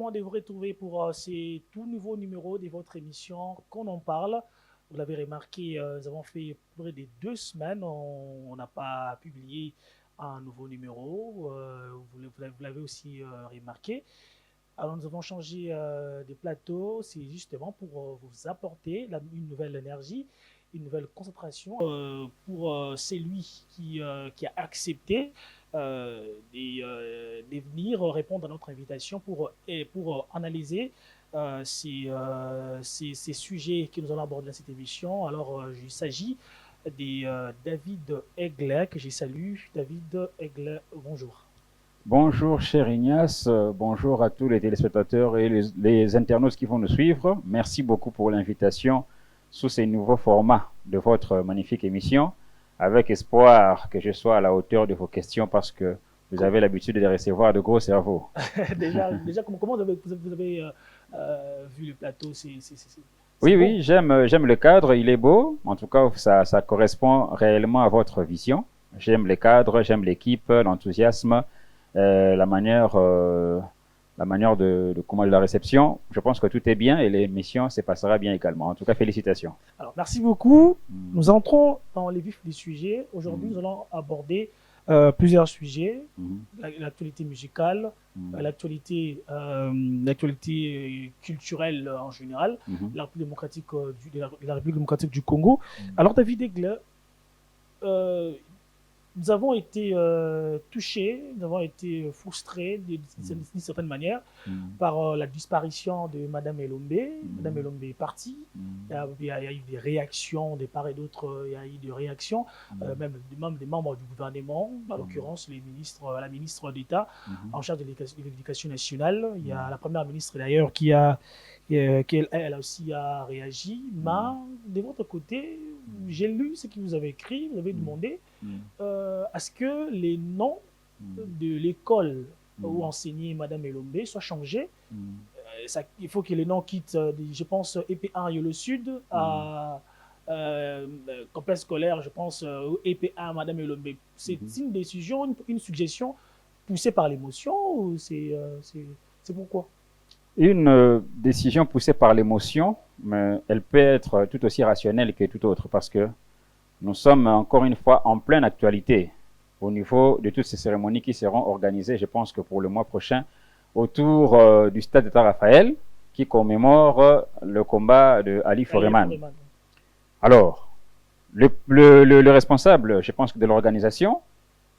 content de vous retrouver pour ces tout nouveaux numéros de votre émission Qu'on en parle. Vous l'avez remarqué, nous avons fait près de 2 semaines, on n'a pas publié un nouveau numéro. Vous l'avez aussi remarqué. Alors nous avons changé de plateau, c'est justement pour vous apporter une nouvelle énergie, une nouvelle concentration pour celui qui a accepté de venir répondre à notre invitation pour analyser ces sujets que nous allons aborder dans cette émission. Alors il s'agit de David Egler, que je salue. David Egler, bonjour. Bonjour cher Ignace, bonjour à tous les téléspectateurs et les internautes qui vont nous suivre. Merci beaucoup pour l'invitation sous ces nouveaux formats de votre magnifique émission, avec espoir que je sois à la hauteur de vos questions parce que vous avez l'habitude de recevoir de gros cerveaux. déjà comment vous avez vu le plateau? Oui, j'aime le cadre, il est beau. En tout cas, ça correspond réellement à votre vision. J'aime le cadre, j'aime l'équipe, l'enthousiasme. La manière de la réception, je pense que tout est bien et l'émission se passera bien également. En tout cas, félicitations. Alors, merci beaucoup. Nous entrons dans les vifs du sujet. Aujourd'hui, nous allons aborder plusieurs sujets. L'actualité musicale, l'actualité culturelle en général, la République démocratique du Congo. Alors, David Egler, nous avons été touchés, nous avons été frustrés d'une certaine manière par la disparition de Madame Elombe. Madame Elombe est partie. Il y a eu des réactions de part et d'autre. Il y a eu des réactions, même des membres du gouvernement, en l'occurrence la ministre d'État en charge de l'éducation nationale. Il y a la première ministre d'ailleurs qui elle aussi a réagi. Mais de votre côté, j'ai lu ce que vous avez écrit, vous avez demandé à ce que les noms de l'école où enseignait Madame Elombe soient changés. Il faut que les noms quittent, je pense, EP1 et le Sud à complexe scolaire, je pense, EP1 Madame Elombe. C'est une décision, une suggestion poussée par l'émotion ou c'est pourquoi? Une décision poussée par l'émotion, mais elle peut être tout aussi rationnelle que tout autre parce que nous sommes encore une fois en pleine actualité au niveau de toutes ces cérémonies qui seront organisées, je pense que pour le mois prochain, autour du stade d'État Raphaël qui commémore le combat de Ali Foreman. Alors, le responsable, je pense, de l'organisation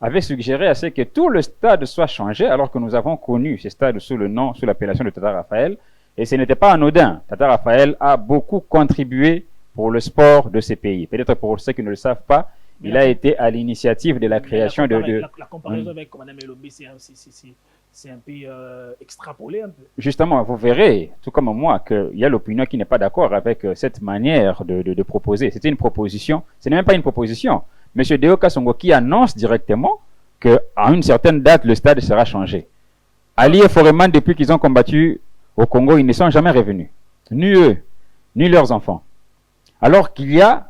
avait suggéré à ce que tout le stade soit changé alors que nous avons connu ce stade sous l'appellation de Tata Raphaël et ce n'était pas anodin. Tata Raphaël a beaucoup contribué pour le sport de ces pays. Peut-être pour ceux qui ne le savent pas, il a été à l'initiative de la création La comparaison avec Mme Elombe, c'est un peu extrapolé un peu. Justement, vous verrez, tout comme moi, qu'il y a l'opinion qui n'est pas d'accord avec cette manière de proposer. C'était une proposition, ce n'est même pas une proposition. M. Deo Kasongo qui annonce directement qu'à une certaine date, le stade sera changé. Ali et Foreman, depuis qu'ils ont combattu au Congo, ils ne sont jamais revenus. Ni eux, ni leurs enfants. Alors qu'il y a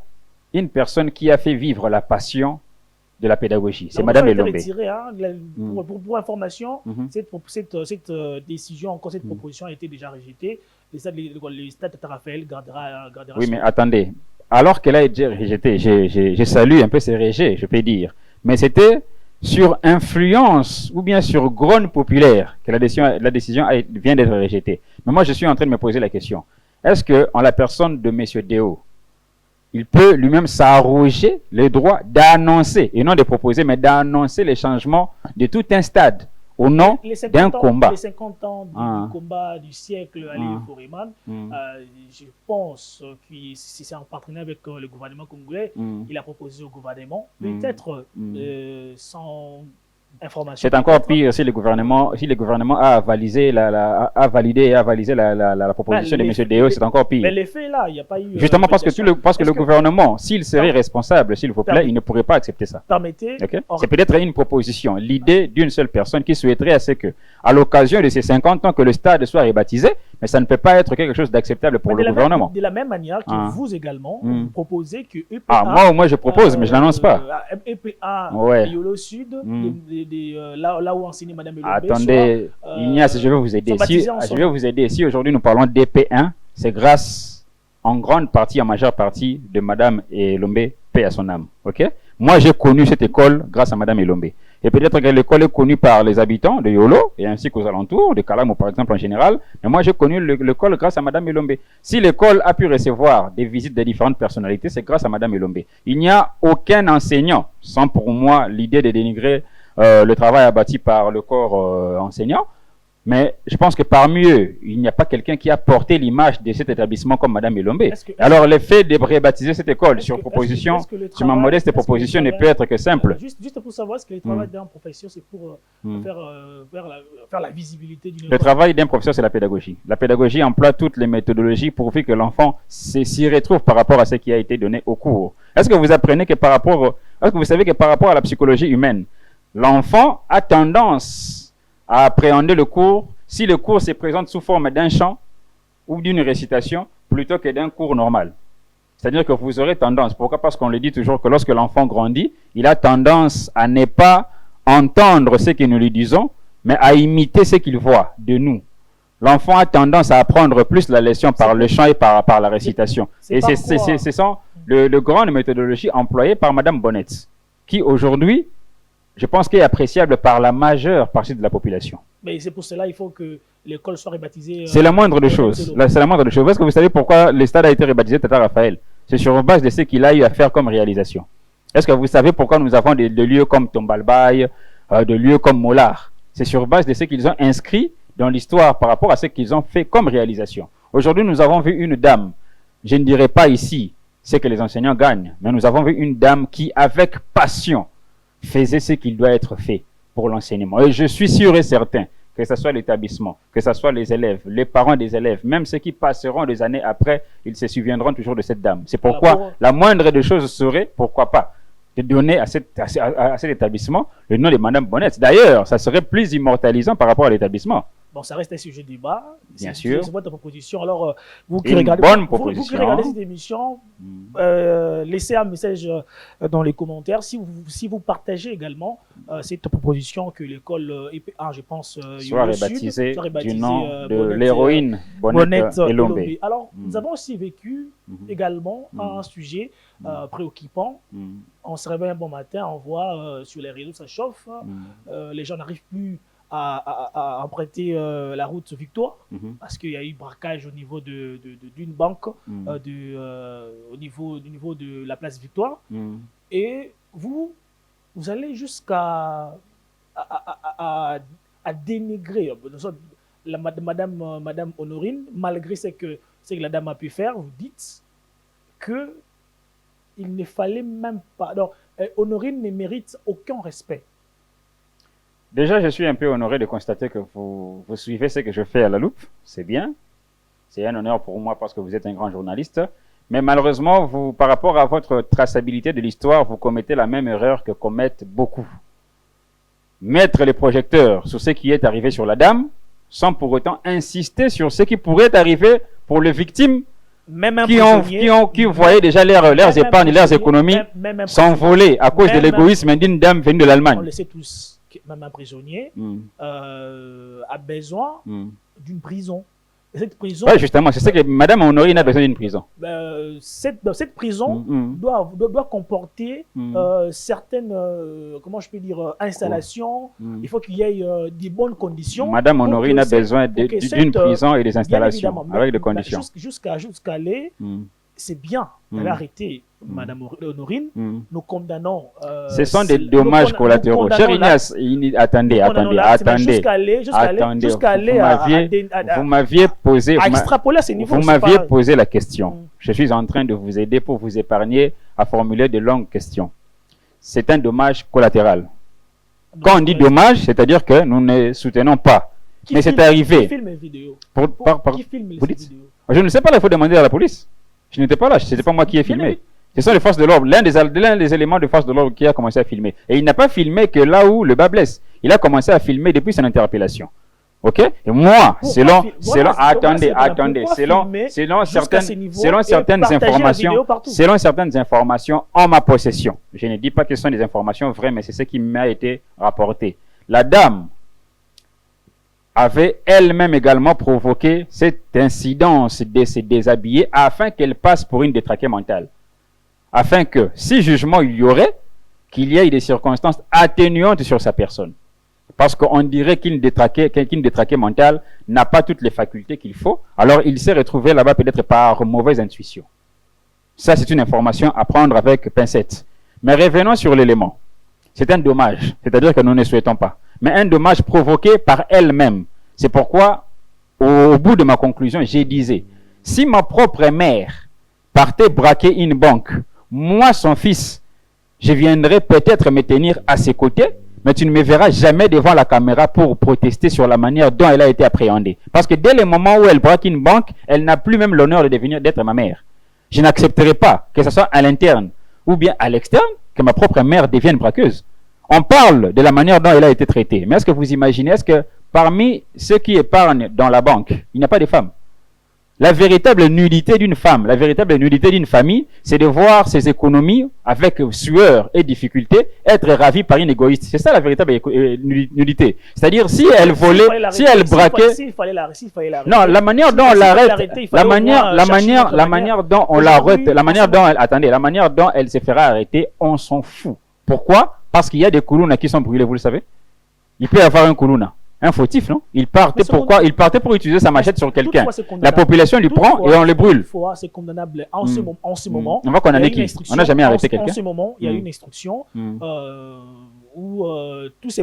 une personne qui a fait vivre la passion de la pédagogie. C'est Mme Elombe. Pour information, cette décision, encore cette proposition a été déjà rejetée. Le stade de Raphaël gardera oui, mais attendez. Alors qu'elle a été rejetée, je salue un peu ces rejets, je peux dire. Mais c'était sur influence ou bien sur grogne populaire que la décision vient d'être rejetée. Mais moi, je suis en train de me poser la question. Est-ce qu'en la personne de M. Deo, il peut lui-même s'arroger le droit d'annoncer, et non de proposer, mais d'annoncer les changements de tout un stade au nom d'un combat? Les 50 ans du combat du siècle, Ali Foreman, je pense que c'est en partenariat avec le gouvernement congolais, il a proposé au gouvernement, peut-être sans information. C'est encore pire si le gouvernement a validé la proposition de M. Deo, c'est encore pire. Mais les faits là, il n'y a pas eu. Justement parce que le gouvernement, s'il serait responsable, s'il vous plaît, il ne pourrait pas accepter ça. Permettez. C'est peut-être une proposition, l'idée d'une seule personne qui souhaiterait à ce que, à l'occasion de ces 50 ans que le stade soit rebaptisé, mais ça ne peut pas être quelque chose d'acceptable pour le gouvernement. De la même manière que vous également, vous proposez que EPA... Ah, moi je propose, mais je n'annonce pas. EPA, Yolo Sud, là où enseigne Mme Elombe... Attendez, Ignace, je vais vous aider. Je vais vous aider. Si aujourd'hui nous parlons d'EP1, c'est grâce en grande partie, en majeure partie, de Mme Elombe, paix à son âme. Ok? Moi, j'ai connu cette école grâce à Mme Elombe. Et peut-être que l'école est connue par les habitants de Yolo, et ainsi qu'aux alentours, de Kalamo par exemple en général. Mais moi, j'ai connu l'école grâce à Mme Elombe. Si l'école a pu recevoir des visites de différentes personnalités, c'est grâce à Mme Elombe. Il n'y a aucun enseignant, sans pour moi l'idée de dénigrer le travail abattu par le corps enseignant. Mais je pense que parmi eux, il n'y a pas quelqu'un qui a porté l'image de cet établissement comme Mme Elombe. Alors, le fait de rebaptiser cette école sur proposition, sur ma modeste proposition, ne peut être que simple. Juste pour savoir, est-ce que le travail d'un professeur, c'est pour faire la visibilité d'une école? Le travail d'un professeur, c'est la pédagogie. La pédagogie emploie toutes les méthodologies pour faire que l'enfant s'y retrouve par rapport à ce qui a été donné au cours. Est-ce que vous apprenez que est-ce que vous savez que par rapport à la psychologie humaine, l'enfant a tendance à appréhender le cours si le cours se présente sous forme d'un chant ou d'une récitation plutôt que d'un cours normal. C'est-à-dire que vous aurez tendance, pourquoi? Parce qu'on le dit toujours que lorsque l'enfant grandit, il a tendance à ne pas entendre ce que nous lui disons, mais à imiter ce qu'il voit de nous. L'enfant a tendance à apprendre plus la leçon par le chant et par la récitation. Et ce sont de grandes méthodologies employées par Mme Bonnet, qui aujourd'hui, je pense qu'elle est appréciable par la majeure partie de la population. Mais c'est pour cela qu'il faut que l'école soit rebaptisée... c'est la moindre des choses. C'est la moindre des choses. Est-ce que vous savez pourquoi le stade a été rebaptisé Tata Raphaël? C'est sur base de ce qu'il a eu à faire comme réalisation. Est-ce que vous savez pourquoi nous avons des lieux comme Tombalbaye, des lieux comme Molar? C'est sur base de ce qu'ils ont inscrit dans l'histoire par rapport à ce qu'ils ont fait comme réalisation. Aujourd'hui, nous avons vu une dame, je ne dirais pas ici ce que les enseignants gagnent, mais nous avons vu une dame qui, avec passion, faisait ce qu'il doit être fait pour l'enseignement. Et je suis sûr et certain que ce soit l'établissement, que ce soit les élèves, les parents des élèves, même ceux qui passeront des années après, ils se souviendront toujours de cette dame. C'est pourquoi la moindre des choses serait, pourquoi pas, de donner à cet établissement le nom de Mme Bonnet. D'ailleurs, ça serait plus immortalisant par rapport à l'établissement. Bon, ça reste un sujet de débat. Bien sûr. C'est votre proposition. Alors, vous qui regardez cette émission, laissez un message dans les commentaires. Si vous partagez également cette proposition que l'école EPA, je pense, soit rebaptisée du nom de l'héroïne Bonnet Elombe. Alors, nous avons aussi vécu également un sujet préoccupant. On se réveille un bon matin, on voit sur les réseaux, ça chauffe. Les gens n'arrivent plus à emprunter la route Victoire parce qu'il y a eu braquage au niveau d'une banque au niveau de la place Victoire. Et vous allez jusqu'à dénigrer Madame Honorine, malgré ce que la dame a pu faire. Vous dites que il ne fallait même pas... Donc, Honorine ne mérite aucun respect. Déjà, je suis un peu honoré de constater que vous suivez ce que je fais à la loupe. C'est bien. C'est un honneur pour moi parce que vous êtes un grand journaliste. Mais malheureusement, par rapport à votre traçabilité de l'histoire, vous commettez la même erreur que commettent beaucoup. Mettre les projecteurs sur ce qui est arrivé sur la dame, sans pour autant insister sur ce qui pourrait arriver pour les victimes qui voyaient déjà leurs épargnes, leurs économies s'envoler à cause de l'égoïsme d'une dame venue de l'Allemagne. On le sait tous, même un prisonnier a besoin d'une prison. Et cette prison... Oui, justement, c'est ça que Mme Honorine a besoin d'une prison. Cette prison doit comporter certaines, comment je peux dire, installations. Il faut qu'il y ait des bonnes conditions. Mme Honorine a besoin d'une prison et des installations, avec des conditions. Jusqu'à aller, c'est bien d'aller arrêter Mme Honorine. Nous condamnons... ce sont des dommages collatéraux. Cher Ignace, attendez. Vous m'aviez posé la question. Je suis en train de vous aider pour vous épargner à formuler de longues questions. C'est un dommage collatéral. Quand on dit dommage, c'est-à-dire que nous ne soutenons pas. Mais c'est arrivé. Qui filme les vidéos? Qui filme les vidéos? Je ne sais pas, il faut demander à la police. Je n'étais pas là, ce n'était pas moi qui ai filmé. Ce sont les forces de l'ordre, l'un des éléments de force de l'ordre qui a commencé à filmer. Et il n'a pas filmé que là où le bas blesse. Il a commencé à filmer depuis son interpellation. Ok? Et moi, selon certaines informations en ma possession, je ne dis pas que ce sont des informations vraies, mais c'est ce qui m'a été rapporté. La dame avait elle-même également provoqué cette incidence de se déshabiller afin qu'elle passe pour une détraquée mentale. Afin que, si jugement il y aurait, qu'il y ait des circonstances atténuantes sur sa personne. Parce qu'on dirait qu'une détraquée mentale n'a pas toutes les facultés qu'il faut, alors il s'est retrouvé là-bas peut-être par mauvaise intuition. Ça, c'est une information à prendre avec pincette. Mais revenons sur l'élément. C'est un dommage, c'est-à-dire que nous ne souhaitons pas. Mais un dommage provoqué par elle-même. C'est pourquoi, au bout de ma conclusion, j'ai disais, si ma propre mère partait braquer une banque, moi, son fils, je viendrai peut-être me tenir à ses côtés, mais tu ne me verras jamais devant la caméra pour protester sur la manière dont elle a été appréhendée. Parce que dès le moment où elle braque une banque, elle n'a plus même l'honneur de devenir d'être ma mère. Je n'accepterai pas que ce soit à l'interne ou bien à l'externe que ma propre mère devienne braqueuse. On parle de la manière dont elle a été traitée. Mais est-ce que vous imaginez, est-ce que parmi ceux qui épargnent dans la banque, il n'y a pas de femmes? La véritable nudité d'une femme, la véritable nudité d'une famille, c'est de voir ses économies avec sueur et difficulté être ravies par une égoïste. C'est ça la véritable nudité. C'est-à-dire si elle volait, si elle braquait. Non, la manière dont on l'arrête, la manière dont on l'arrête, la manière dont elle se fera arrêter, on s'en fout. Pourquoi? Parce qu'il y a des koulouna qui sont brûlés, vous le savez. Il peut y avoir un koulouna. Un fautif, non? Il partait pour utiliser sa machette sur quelqu'un. La population lui prend et on le brûle. C'est condamnable en ce moment. On va condamner qui? On n'a jamais arrêté quelqu'un. En ce moment, il y a une instruction où tous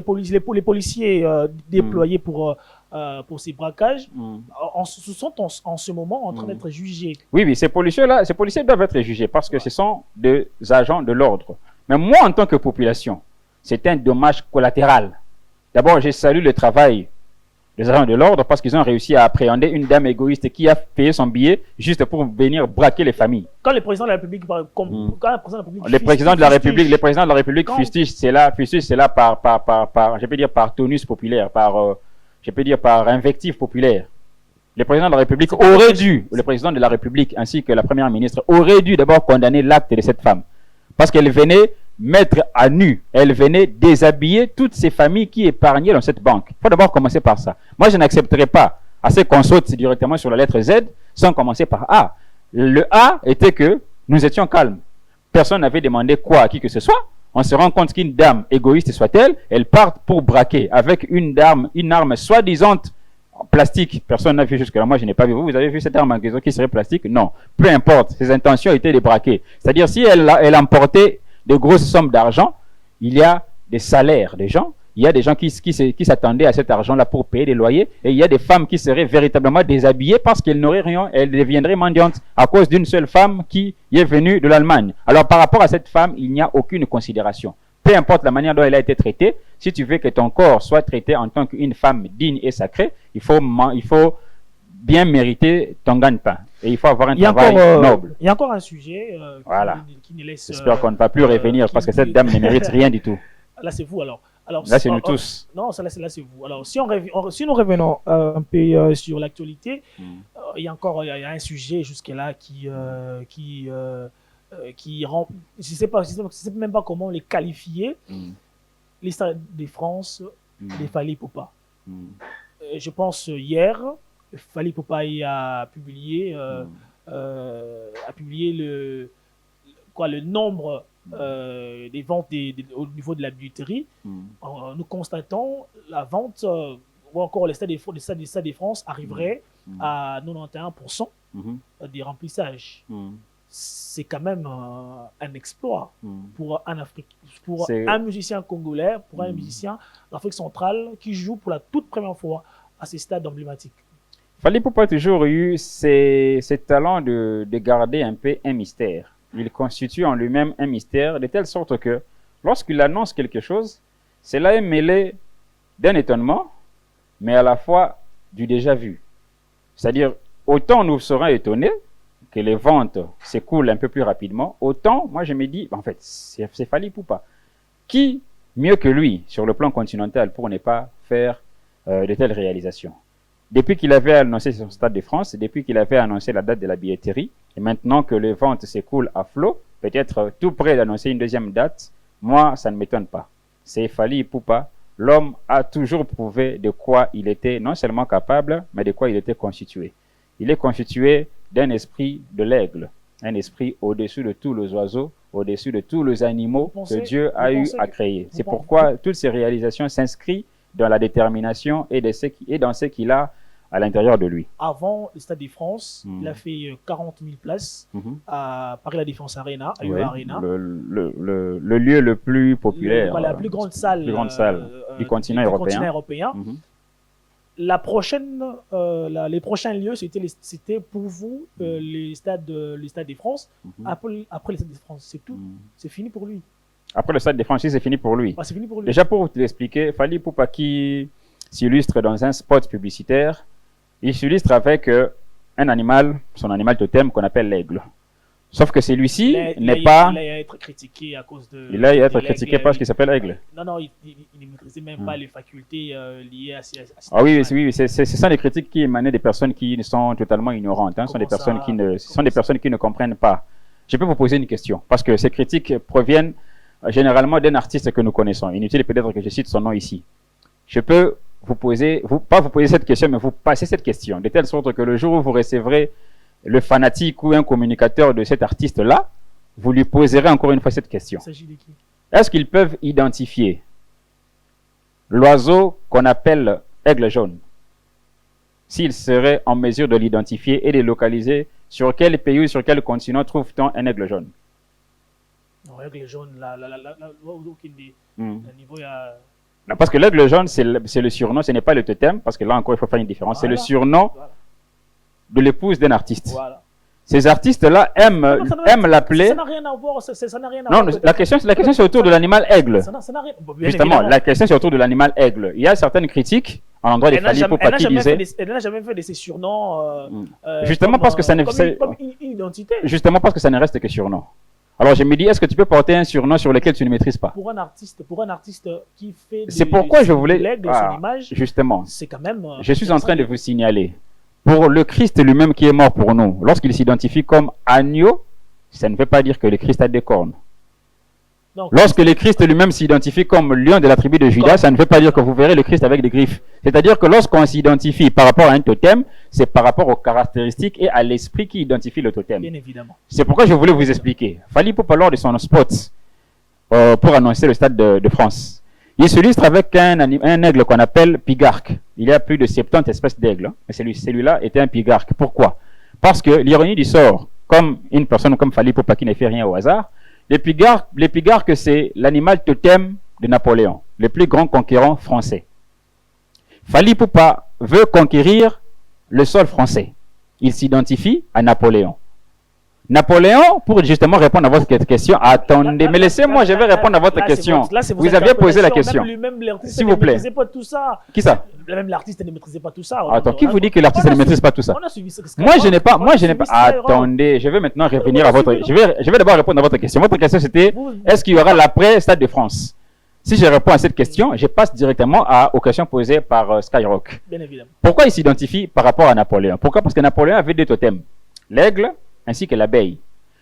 les policiers déployés pour ces braquages sont en ce moment en train d'être jugés. Oui, ces policiers-là, ces policiers doivent être jugés parce que ce sont des agents de l'ordre. Mais moi, en tant que population, c'est un dommage collatéral. D'abord, je salue le travail des agents de l'ordre parce qu'ils ont réussi à appréhender une dame égoïste qui a payé son billet juste pour venir braquer les familles. Quand le président de la République, le président de la République fustige cela par, je peux dire par tonus populaire, je peux dire par invective populaire. Le président de la République le président de la République ainsi que la première ministre aurait dû d'abord condamner l'acte de cette femme parce qu'elle venait mettre à nu, elle venait déshabiller toutes ces familles qui épargnaient dans cette banque. Il faut d'abord commencer par ça. Moi, je n'accepterai pas à ce qu'on saute directement sur la lettre Z sans commencer par A. Le A était que nous étions calmes. Personne n'avait demandé quoi à qui que ce soit. On se rend compte qu'une dame, égoïste soit-elle, elle part pour braquer avec une arme soi-disant plastique. Personne n'a vu jusque-là. Moi, je n'ai pas vu. Vous avez vu cette arme qui serait plastique? Non. Peu importe. Ses intentions étaient de braquer. C'est-à-dire, si elle emportait de grosses sommes d'argent, il y a des salaires des gens, il y a des gens qui s'attendaient à cet argent-là pour payer des loyers, et il y a des femmes qui seraient véritablement déshabillées parce qu'elles n'auraient rien, elles deviendraient mendiantes à cause d'une seule femme qui est venue de l'Allemagne. Alors par rapport à cette femme, il n'y a aucune considération. Peu importe la manière dont elle a été traitée, si tu veux que ton corps soit traité en tant qu'une femme digne et sacrée, il faut bien mériter ton gagne-pain. Et il faut avoir un travail noble. Il y a encore un sujet qui nous laisse... J'espère qu'on ne va plus revenir parce que cette dame ne mérite rien du tout. Là, c'est vous alors. Là, c'est nous tous. Non, là, c'est vous. Alors, si nous revenons un peu sur l'actualité, il y a un sujet jusque-là qui rend... Je ne sais même pas comment les qualifier. L'histoire de France, les Fally Ipupa. Je pense hier... Fally Ipupa a publié le nombre des ventes au niveau de la bijouterie. Nous constatons la vente ou encore le Stade de France arriverait à 91% des remplissages. C'est quand même un exploit pour un musicien congolais, pour un musicien d'Afrique centrale qui joue pour la toute première fois à ces stades emblématiques. Fally Ipupa a toujours eu ce talent de garder un peu un mystère. Il constitue en lui-même un mystère de telle sorte que lorsqu'il annonce quelque chose, cela est mêlé d'un étonnement, mais à la fois du déjà vu. C'est-à-dire, autant nous serons étonnés que les ventes s'écoulent un peu plus rapidement, autant moi je me dis, en fait, c'est Fally Ipupa. Qui mieux que lui sur le plan continental pour ne pas faire de telles réalisations. Depuis qu'il avait annoncé son Stade de France, depuis qu'il avait annoncé la date de la billetterie, et maintenant que les ventes s'écoulent à flot, peut-être tout près d'annoncer une deuxième date, moi, ça ne m'étonne pas. C'est Fally Ipupa. L'homme a toujours prouvé de quoi il était non seulement capable, mais de quoi il était constitué. Il est constitué d'un esprit de l'aigle, un esprit au-dessus de tous les oiseaux, au-dessus de tous les animaux que Dieu a eu à créer. C'est pourquoi toutes ces réalisations s'inscrivent dans la détermination et dans ce qu'il a à l'intérieur de lui. Avant le Stade de France, il a fait 40 000 places à Paris La Défense Arena, à Arena. Le lieu le plus populaire. La plus grande salle, du continent européen. La prochaine, les prochains lieux, c'était pour vous les stades de France. Après le Stade de France, c'est tout. C'est fini pour lui. Après le Stade de France, c'est fini pour lui. Ah, c'est fini pour lui. Déjà, pour vous l'expliquer, Fally Ipupa qui s'illustre dans un spot publicitaire, il s'illustre avec un animal, son animal totem qu'on appelle l'aigle. Sauf que celui-ci n'est pas... Il a été critiqué à cause de... Il a été critiqué parce qu'il s'appelle aigle. Non, il ne maîtrisait même pas les facultés liées à ces Ah oui, ce sont des critiques qui émanaient des personnes qui sont totalement ignorantes. Ce sont des personnes qui ne comprennent pas. Je peux vous poser une question, parce que ces critiques proviennent généralement d'un artiste que nous connaissons. Inutile peut-être que je cite son nom ici. Je peux pas vous poser cette question, mais vous passer cette question, de telle sorte que le jour où vous recevrez le fanatique ou un communicateur de cet artiste-là, vous lui poserez encore une fois cette question. Il s'agit de qui? Est-ce qu'ils peuvent identifier l'oiseau qu'on appelle aigle jaune? S'ils seraient en mesure de l'identifier et de localiser, sur quel pays ou sur quel continent trouve-t-on un aigle jaune? Non, aigle jaune, niveau, il y a... Non, parce que l'aigle jaune, c'est le surnom, ce n'est pas le totem, parce que là encore, il faut faire une différence. Voilà. C'est le surnom de l'épouse d'un artiste. Voilà. Ces artistes-là aiment l'appeler... Ça n'a rien à voir. Ça n'a rien à non, la question c'est autour de l'animal aigle. Ça n'a rien... Justement, la question c'est autour de l'animal aigle. Il y a certaines critiques à l'endroit des Fally Ipupa qui disaient... Elle n'a jamais fait de ces surnoms... justement parce que ça ne... Comme une identité. Justement parce que ça ne reste que surnom. Alors je me dis, est-ce que tu peux porter un surnom sur lequel tu ne maîtrises pas? Pour un artiste qui fait c'est pourquoi je voulais son image, justement. C'est quand même. Je suis en train de vous signaler, pour le Christ lui-même qui est mort pour nous, lorsqu'il s'identifie comme agneau, ça ne veut pas dire que le Christ a des cornes. Donc, lorsque le Christ lui-même s'identifie comme lion de la tribu de Judas, ça ne veut pas dire que vous verrez le Christ avec des griffes. C'est-à-dire que lorsqu'on s'identifie par rapport à un totem, c'est par rapport aux caractéristiques et à l'esprit qui identifie le totem. Bien évidemment. C'est pourquoi je voulais vous expliquer. Fally Ipupa, lors de son spot pour annoncer le Stade de France, il s'illustre avec un aigle qu'on appelle pigarque. Il y a plus de 70 espèces d'aigles. Mais celui-là était un pigarque. Pourquoi? Parce que l'ironie du sort, comme une personne comme Fally Ipupa qui ne fait rien au hasard, les pigarques, c'est l'animal totem de Napoléon, le plus grand conquérant français. Fally Ipupa veut conquérir le sol français. Il s'identifie à Napoléon. Napoléon, pour justement répondre à votre question, attendez, mais laissez-moi, je vais répondre à votre question. Vous aviez posé la question. S'il vous plaît. Qui ça? Même l'artiste ne maîtrisait pas tout ça. Attends, qui vous dit que l'artiste ne maîtrise pas tout ça? Moi, je n'ai pas. Attendez, je vais maintenant revenir à votre. Je vais d'abord répondre à votre question. Votre question, c'était est-ce qu'il y aura l'après-Stade de France? Si je réponds à cette question, je passe directement aux questions posées par Skyrock. Bien évidemment. Pourquoi il s'identifie par rapport à Napoléon? Pourquoi? Parce que Napoléon avait deux totems, l'aigle ainsi que l'abeille.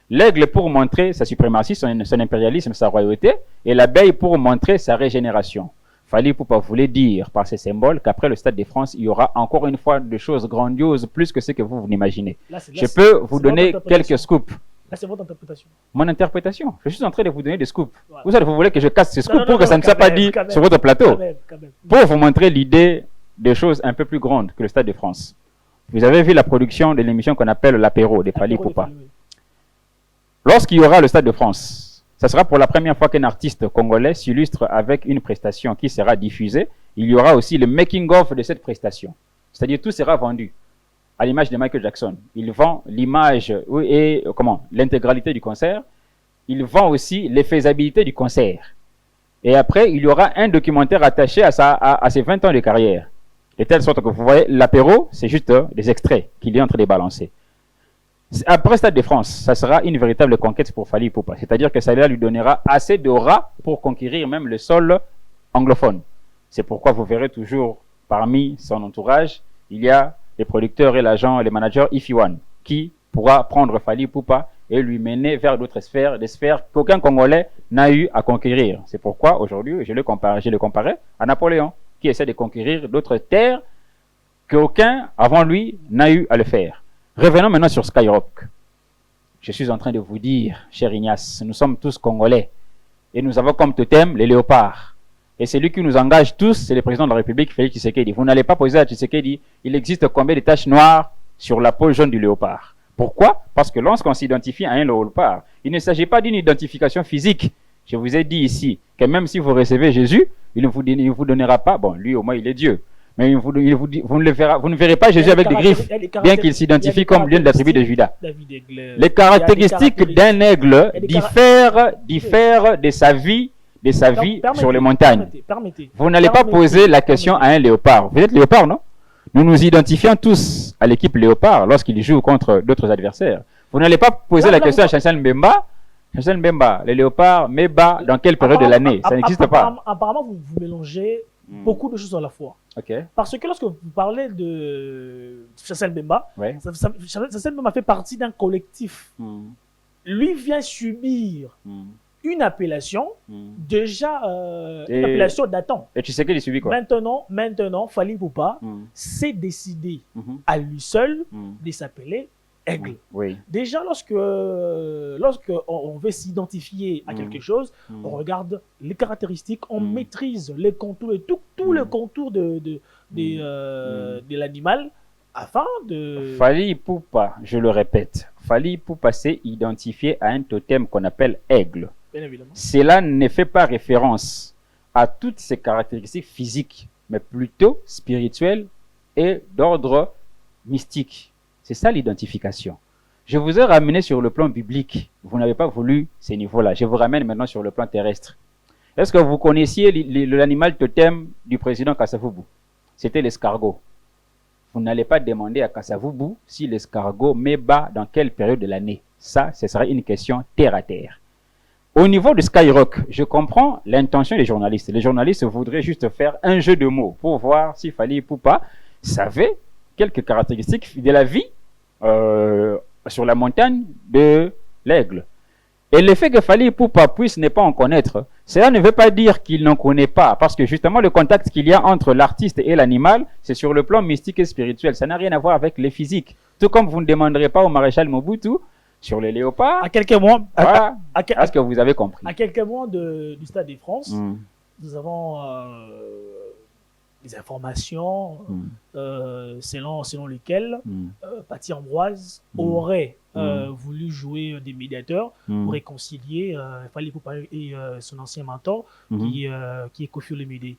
L'aigle pour montrer sa suprématie, son impérialisme, sa royauté, et l'abeille pour montrer sa régénération. Fally Ipupa voulait dire par ces symboles qu'après le Stade de France, il y aura encore une fois de choses grandioses, plus que ce que vous n'imaginez. Je peux vous donner quelques scoops. Là, c'est votre interprétation. Mon interprétation. Je suis en train de vous donner des scoops. Voilà. Vous voulez que je casse ces scoops pour que ça ne soit pas dit sur votre plateau. Quand même. Pour vous montrer l'idée des choses un peu plus grandes que le Stade de France. Vous avez vu la production de l'émission qu'on appelle l'apéro des Fally Ipupa. Lorsqu'il y aura le Stade de France, ça sera pour la première fois qu'un artiste congolais s'illustre avec une prestation qui sera diffusée. Il y aura aussi le making-of de cette prestation. C'est-à-dire tout sera vendu. À l'image de Michael Jackson. Il vend l'image et l'intégralité du concert. Il vend aussi les faisabilités du concert. Et après, il y aura un documentaire attaché à ses 20 ans de carrière. De telle sorte que vous voyez, l'apéro, c'est juste des extraits qu'il est en train de balancer. Après Stade de France, ça sera une véritable conquête pour Fally Ipupa. C'est-à-dire que ça lui donnera assez d'aura pour conquérir même le sol anglophone. C'est pourquoi vous verrez toujours parmi son entourage, il y a les producteurs et l'agent, les managers Ifiwan, qui pourra prendre Fally Ipupa et lui mener vers d'autres sphères, des sphères qu'aucun Congolais n'a eu à conquérir. C'est pourquoi aujourd'hui, je le comparais à Napoléon, qui essaie de conquérir d'autres terres qu'aucun avant lui n'a eu à le faire. Revenons maintenant sur Skyrock. Je suis en train de vous dire, cher Ignace, nous sommes tous Congolais et nous avons comme totem les léopards. Et celui qui nous engage tous, c'est le président de la République, Félix Tshisekedi. Vous n'allez pas poser à Tshisekedi, il existe combien de taches noires sur la peau jaune du léopard? Pourquoi? Parce que lorsqu'on s'identifie à un léopard, il ne s'agit pas d'une identification physique. Je vous ai dit ici que même si vous recevez Jésus, il ne vous donnera pas, bon, lui au moins il est Dieu, mais vous ne verrez pas Jésus avec des griffes, bien qu'il s'identifie comme l'un de la tribu de Juda. Les caractéristiques d'un aigle diffèrent de sa vie sur les montagnes. Vous n'allez pas poser la question à un léopard. Vous êtes léopard, non? Nous nous identifions tous à l'équipe léopard lorsqu'il joue contre d'autres adversaires. Vous n'allez pas poser la question à Chancel Mbemba. Chancel Mbemba, les léopards, Meba, dans quelle période de l'année? Ça n'existe pas. Apparemment, vous mélangez beaucoup de choses à la fois. Okay. Parce que lorsque vous parlez de Chancel Mbemba, Chancel Mbemba fait partie d'un collectif. Lui vient subir une appellation déjà une appellation datant. Et tu sais qu'il subit quoi? Maintenant, Fally Ipupa s'est décidé à lui seul de s'appeler Aigle. Oui. Déjà, lorsque on veut s'identifier à quelque chose, on regarde les caractéristiques, on maîtrise les contours et tous les contours de l'animal afin de... Fally Ipupa, je le répète, Fally Ipupa s'est identifié à un totem qu'on appelle Aigle. Bien évidemment. Cela ne fait pas référence à toutes ces caractéristiques physiques, mais plutôt spirituelles et d'ordre mystique. C'est ça l'identification. Je vous ai ramené sur le plan biblique. Vous n'avez pas voulu ces niveaux-là. Je vous ramène maintenant sur le plan terrestre. Est-ce que vous connaissiez l'animal totem du président Kasavubu? C'était l'escargot. Vous n'allez pas demander à Kasavubu si l'escargot met bas dans quelle période de l'année. Ça, ce serait une question terre à terre. Au niveau de Skyrock, je comprends l'intention des journalistes. Les journalistes voudraient juste faire un jeu de mots pour voir si Fally Ipupa savait quelques caractéristiques de la vie sur la montagne de l'Aigle. Et le fait que Fally Ipupa puisse ne pas en connaître, cela ne veut pas dire qu'il n'en connaît pas, parce que justement le contact qu'il y a entre l'artiste et l'animal, c'est sur le plan mystique et spirituel. Ça n'a rien à voir avec les physiques. Tout comme vous ne demanderez pas au maréchal Mobutu sur les léopards. À quelques mois, voilà, est-ce que vous avez compris? À quelques mois du Stade de France, nous avons des informations selon lesquelles Paty Ambroise aurait voulu jouer des médiateurs pour réconcilier Fally Ipupa et son ancien mentor qui est Koffi Olomide.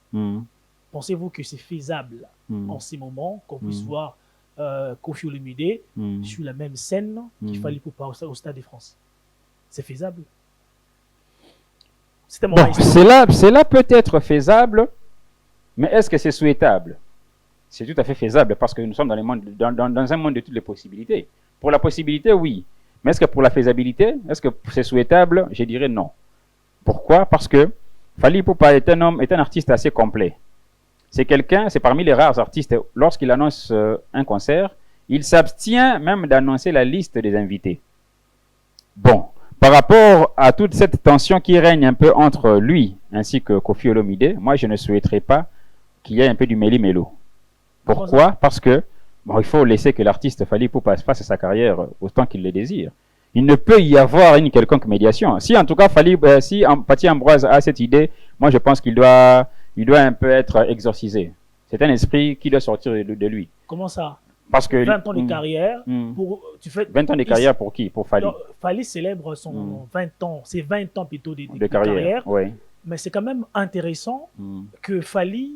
Pensez-vous que c'est faisable en ces moments qu'on puisse voir Koffi Olomide sur la même scène qu'il Fally Ipupa au Stade de France? C'est faisable? Bon, cela peut être faisable, mais est-ce que c'est souhaitable? C'est tout à fait faisable parce que nous sommes dans un monde de toutes les possibilités. Pour la possibilité, oui. Mais est-ce que pour la faisabilité, est-ce que c'est souhaitable? Je dirais non. Pourquoi? Parce que Fally Ipupa est un artiste assez complet. C'est parmi les rares artistes, lorsqu'il annonce un concert, il s'abstient même d'annoncer la liste des invités. Bon, par rapport à toute cette tension qui règne un peu entre lui ainsi que Koffi Olomide, moi je ne souhaiterais pas qu'il y ait un peu du méli-mélo. Pourquoi? Parce que il faut laisser que l'artiste Fally Ipupa fasse sa carrière autant qu'il le désire. Il ne peut y avoir une quelconque médiation. Si en tout cas si Paty Ambroise a cette idée, moi je pense qu'il doit un peu être exorcisé. C'est un esprit qui doit sortir de lui. Comment ça? Parce que 20 ans de carrière, 20 ans de carrière pour qui? Pour Fally. Fally célèbre son 20 ans, c'est 20 ans plutôt de carrière. Oui. Mais c'est quand même intéressant que Fally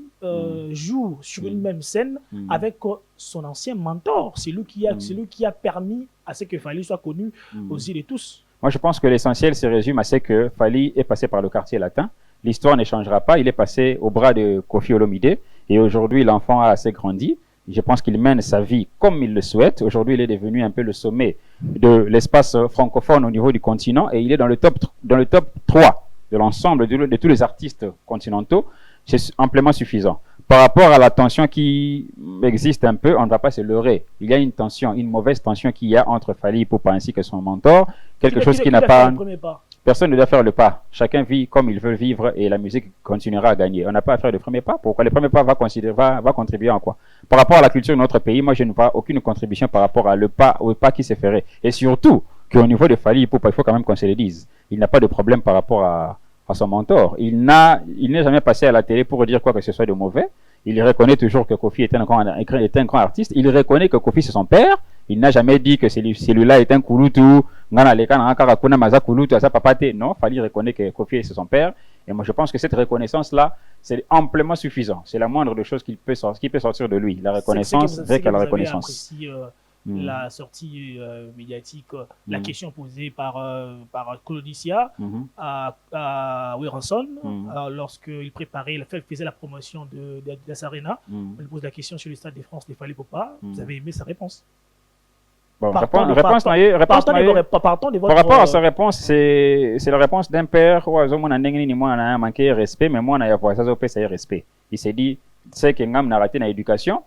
joue sur une même scène avec son ancien mentor. C'est lui qui a permis à ce que Fally soit connu aux yeux de tous. Moi, je pense que l'essentiel se résume à ce que Fally est passé par le quartier latin. L'histoire ne changera pas. Il est passé au bras de Koffi Olomide et aujourd'hui, l'enfant a assez grandi. Je pense qu'il mène sa vie comme il le souhaite. Aujourd'hui, il est devenu un peu le sommet de l'espace francophone au niveau du continent et il est dans le top 3 de l'ensemble de tous les artistes continentaux. C'est amplement suffisant. Par rapport à la tension qui existe un peu, on ne va pas se leurrer. Il y a une tension, une mauvaise tension qu'il y a entre Fally Ipupa ainsi que son mentor. Quelque chose qui n'a pas... Personne ne doit faire le pas. Chacun vit comme il veut vivre et la musique continuera à gagner. On n'a pas à faire le premier pas. Pourquoi? Le premier pas va contribuer en quoi? Par rapport à la culture de notre pays, moi je ne vois aucune contribution par rapport à au pas qui s'est ferait. Et surtout, qu'au niveau de Fally Ipupa, il faut quand même qu'on se le dise. Il n'a pas de problème par rapport à son mentor. Il n'est jamais passé à la télé pour dire quoi que ce soit de mauvais. Il reconnaît toujours que Kofi était un grand artiste. Il reconnaît que Kofi c'est son père. Il n'a jamais dit que celui-là est un kulutu. Non, Fally reconnaît que Kofi c'est son père. Et moi je pense que cette reconnaissance-là, c'est amplement suffisant. C'est la moindre des choses qui peut sortir de lui. La reconnaissance avec la reconnaissance. La sortie médiatique, la question posée par Claudicia à Werenson lorsqu'il faisait la promotion de Das Arena. On lui pose la question sur le stade de France de Fally Ipupa. Vous avez aimé sa réponse? Bon, par rapport à sa réponse, c'est la réponse d'un père où il a manqué respect, mais moi, il a respect. Il s'est dit, c'est que ngam n'a raté l'éducation.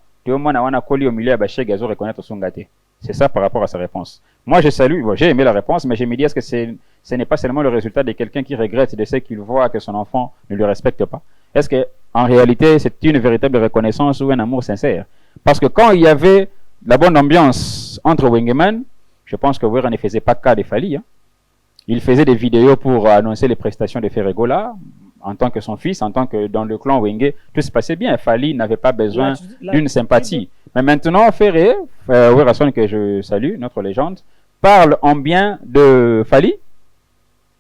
C'est ça par rapport à sa réponse. Moi, je salue, j'ai aimé la réponse, mais je me dis, est-ce que ce n'est pas seulement le résultat de quelqu'un qui regrette de ce qu'il voit que son enfant ne le respecte pas? Est-ce que en réalité, c'est une véritable reconnaissance ou un amour sincère? Parce que quand il y avait la bonne ambiance entre Wengeman, je pense que Wera ne faisait pas cas de Fally. Hein. Il faisait des vidéos pour annoncer les prestations de Ferregola. En tant que son fils, en tant que dans le clan Wenge, tout se passait bien. Fally n'avait pas besoin d'une sympathie. Mais maintenant, Ferré, Werason que je salue, notre légende, parle en bien de Fally.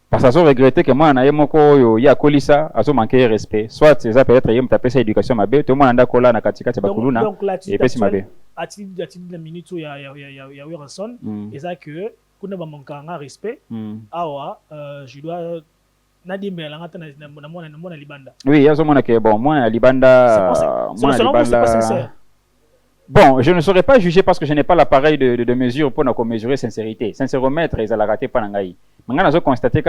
Parce qu'ils ont regretté que moi, il y a Kolissa, ils ont manqué de respect. Soit c'est ça, peut-être, il tapé sa éducation, ma belle, tout le monde a Kola, na Katika, c'est Bakuluna. Donc, l'attitude de la minute où il y a Werason, et ça que, quand on a manqué de respect, je dois. Oui, il y a que bon, moi, Libanda. C'est pas sincère. Bon, je ne saurais pas juger parce que je n'ai pas l'appareil de mesure pour nous mesurer sincérité. Sincéromètre, ils ont raté pas n'angai. Maintenant, nous constaté que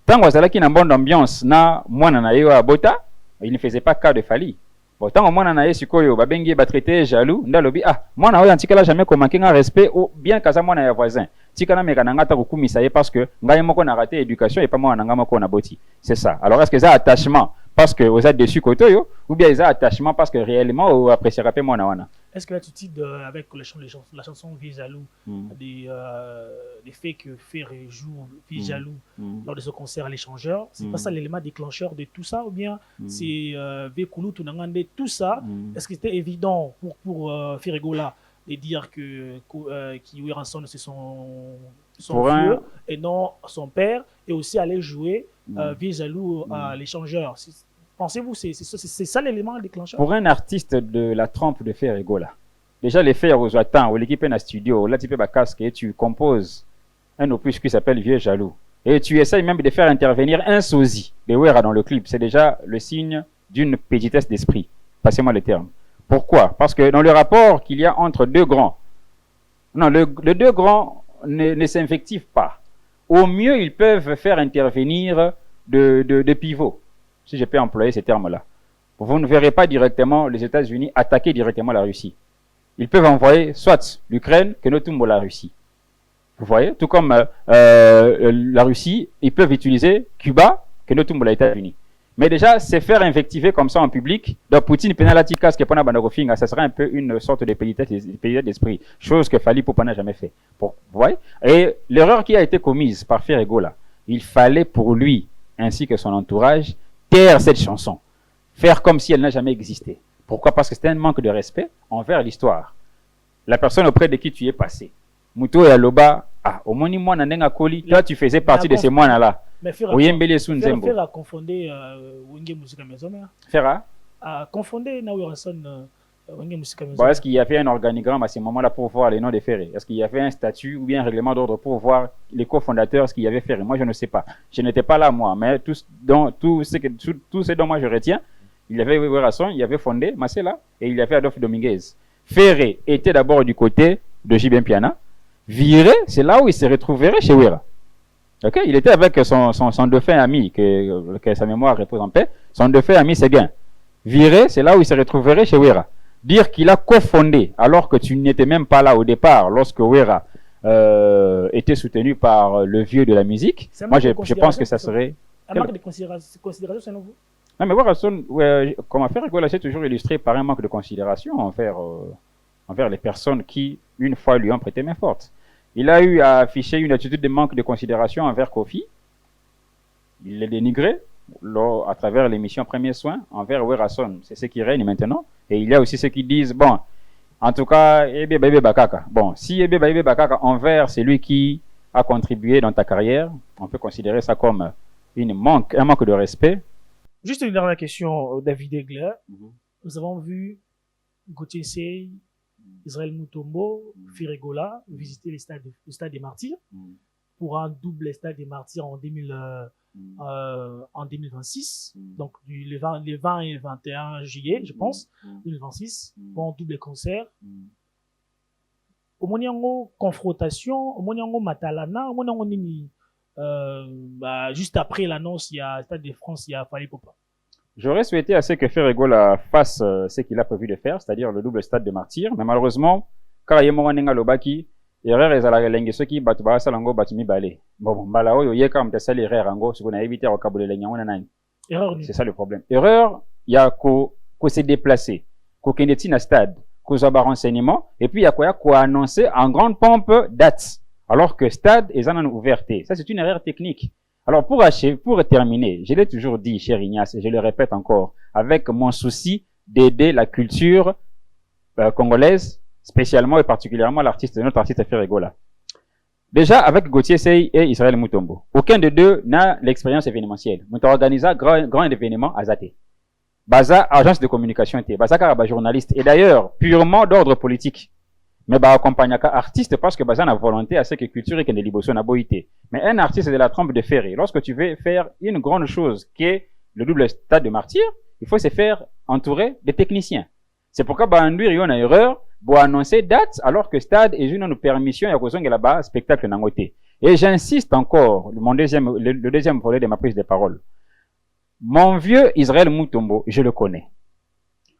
tant que vous qui une bonne ambiance, na moi n'anaïo à Bota, il ne faisait pas cas de Fally. Bon, tant que moi n'anaïo sukoyo, babengi ba traité jaloux, ndalobi moi n'aïo antikala jamais commenté un respect ou bien qu'à ça moi n'aïo voisin. Tikana meka nangata kukumisaye parce que ngai moko na raté éducation et pas moi nanga moko na boti. C'est ça. Alors est-ce que ça attachement parce que vous êtes dessus kotoyo ou bien ça attachement parce que réellement ou appréciera pas moi na wana? Est-ce que l'attitude avec la chanson Vie jaloux des faits que Ferré joue Vie jaloux lors de ce concert à l'échangeur, c'est pas ça l'élément déclencheur de tout ça ou bien c'est Vékoulou Tunangande tout ça? Est-ce que c'était évident pour Ferregola de dire que Werenson c'est son vieux et non son père et aussi aller jouer Vie jaloux à l'échangeur? Pensez-vous c'est ça l'élément déclencheur? Pour un artiste de la trempe de Ferregola, déjà les faire aux attentes, ou l'équipe est dans studio, là tu peux casque et tu composes un opus qui s'appelle Vieux jaloux. Et tu essayes même de faire intervenir un sosie de Wera dans le clip. C'est déjà le signe d'une petitesse d'esprit. Passez-moi le terme. Pourquoi? Parce que dans le rapport qu'il y a entre deux grands, non, les deux grands ne s'invectivent pas. Au mieux, ils peuvent faire intervenir de pivots, si je peux employer ces termes-là. Vous ne verrez pas directement les États-Unis attaquer directement la Russie. Ils peuvent envoyer soit l'Ukraine que nous tombons la Russie. Vous voyez? Tout comme la Russie, ils peuvent utiliser Cuba que nous tombons les États-Unis. Mais déjà, c'est faire invectiver comme ça en public. Donc, Poutine, penalati casque, ça sera un peu une sorte de petitesse d'esprit. Chose que Fally Ipupa n'a jamais fait. Vous voyez? Et l'erreur qui a été commise par Ferregola, il fallait pour lui, ainsi que son entourage, taire cette chanson. Faire comme si elle n'a jamais existé. Pourquoi? Parce que c'était un manque de respect envers l'histoire. La personne auprès de qui tu es passé. Muto et Aloba, au moni moi nanenga koli, toi tu faisais partie de ces moines-là. Mais Faire a confondé Wenge Musica Maison. Faire a confondé na Werenson Wenge Musica Maison. Bon, est-ce qu'il y avait un organigramme à ce moment-là pour voir les noms des Ferré? Est-ce qu'il y avait un statut ou bien un règlement d'ordre pour voir les cofondateurs, ce qu'il y avait Ferré? Moi, je ne sais pas. Je n'étais pas là, moi, mais tout ce dont moi je retiens, il y avait Werenson, il y avait Fondé, Marcela, et il y avait Adolphe Dominguez. Ferré était d'abord du côté de J. Piana. Viré, c'est là où il se retrouverait chez Wera. Okay? Il était avec son dauphin ami, que sa mémoire repose en paix. Son défunt ami Séguin. Viré, c'est là où il se retrouverait chez Wera. Dire qu'il a cofondé, alors que tu n'étais même pas là au départ, lorsque Wera était soutenu par le vieux de la musique, moi je pense que ça serait... Un manque de considération, selon vous? Non, mais Wera Son, comment faire, c'est toujours illustré par un manque de considération envers les personnes qui, une fois, lui ont prêté main forte. Il a eu à afficher une attitude de manque de considération envers Kofi. Il l'a dénigré à travers l'émission Premier Soin envers Wera Son. C'est ce qui règne maintenant. Et il y a aussi ceux qui disent, bon, en tout cas, Ebe Baïbe Bakaka. Bon, si Ebe Baïbe Bakaka envers celui qui a contribué dans ta carrière, on peut considérer ça comme un manque de respect. Juste une dernière question, David Egler. Nous avons vu Gauthier Seye, Israël Mutombo, Ferregola visiter le stade des Martyrs pour un double stade des Martyrs en 2026, donc les 20 et 21 juillet, je pense, 2026, pour un double concert. Au Moniango confrontation, au Moniango Matalana, au Moniango Nini, juste après l'annonce, il y a Stade de France, il y a Fali Popa. J'aurais souhaité à ce que Ferregola fasse ce qu'il a prévu de faire, c'est-à-dire le double stade de Martyrs, mais malheureusement, quand il y a un moment Lobaki, erreur ezalaka lenge soki bato basala ngo bato mibale bon mbala oyo yeka mtasali erreur ngo siko na éviter okabulele nyango na nani c'est ça le problème. Erreur ya ko se déplacer ko kendeti na stade ko zaba renseignement et puis ya ko annoncer en grande pompe date alors que stade est en ouverture. Ça c'est une erreur technique. Alors pour terminer, je l'ai toujours dit cher Ignace et je le répète encore avec mon souci d'aider la culture congolaise, spécialement et particulièrement notre artiste Ferregola. Déjà, avec Gauthier Seye et Israël Mutombo, aucun de deux n'a l'expérience événementielle. Nous avons organisé grand événement à Zate. Baza, agence de communication, Baza, Karaba, journaliste, et d'ailleurs, purement d'ordre politique. Mais bah, accompagne artiste parce que Baza a volonté à ce que culture et que l'élibotion n'a boité. Mais un artiste de la trempe de Ferré, lorsque tu veux faire une grande chose qui est le double stade de Martyrs, il faut se faire entourer de techniciens. C'est pourquoi Banduir y a une erreur pour annoncer date alors que stade est une permission à cause de là-bas spectacle nangoté. Et j'insiste encore, le deuxième volet de ma prise de parole. Mon vieux Israël Mutombo, je le connais.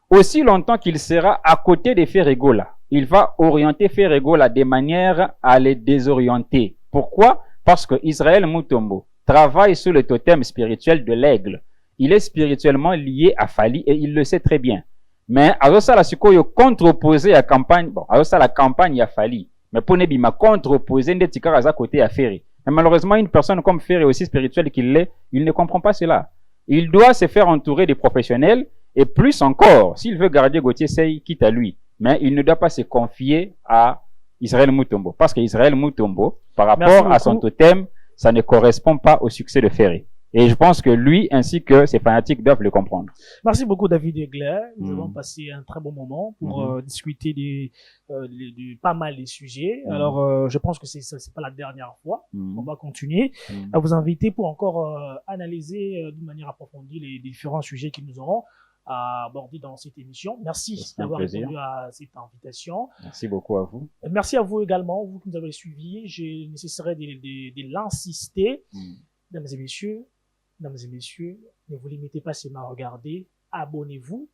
Aussi longtemps qu'il sera à côté de Ferregola, il va orienter Ferregola de manière à les désorienter. Pourquoi? Parce que Israël Mutombo travaille sous le totem spirituel de l'aigle. Il est spirituellement lié à Fali et il le sait très bien. Mais à ça la sikoyo contre-opposé à campagne, bon, à ça la campagne a Fali. Mais pour Nebima contre-opposé n'etikara à côté à Ferry. Mais malheureusement, une personne comme Ferry, aussi spirituelle qu'il l'est, il ne comprend pas cela. Il doit se faire entourer des professionnels et plus encore, s'il veut garder Gauthier Seye, quitte à lui. Mais il ne doit pas se confier à Israël Mutombo. Parce que Israël Mutombo, par rapport à son totem, ça ne correspond pas au succès de Ferry. Et je pense que lui ainsi que ses fanatiques doivent le comprendre. Merci beaucoup David Egler. Nous avons passé un très bon moment pour discuter de pas mal de sujets. Alors je pense que c'est pas la dernière fois. On va continuer à vous inviter pour encore analyser d'une manière approfondie les différents sujets que nous aurons à aborder dans cette émission. Merci d'avoir répondu à cette invitation. Merci beaucoup à vous. Merci à vous également, vous qui nous avez suivis. Je nécessiterai de l'insister. Mesdames et messieurs, ne vous limitez pas seulement à regarder, abonnez-vous.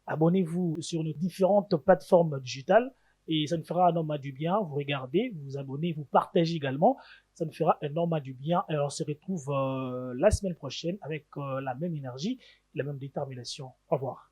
Abonnez-vous sur nos différentes plateformes digitales et ça nous fera énormément du bien. Vous regardez, vous vous abonnez, vous partagez également. Ça nous fera énormément du bien et on se retrouve la semaine prochaine avec la même énergie, la même détermination. Au revoir.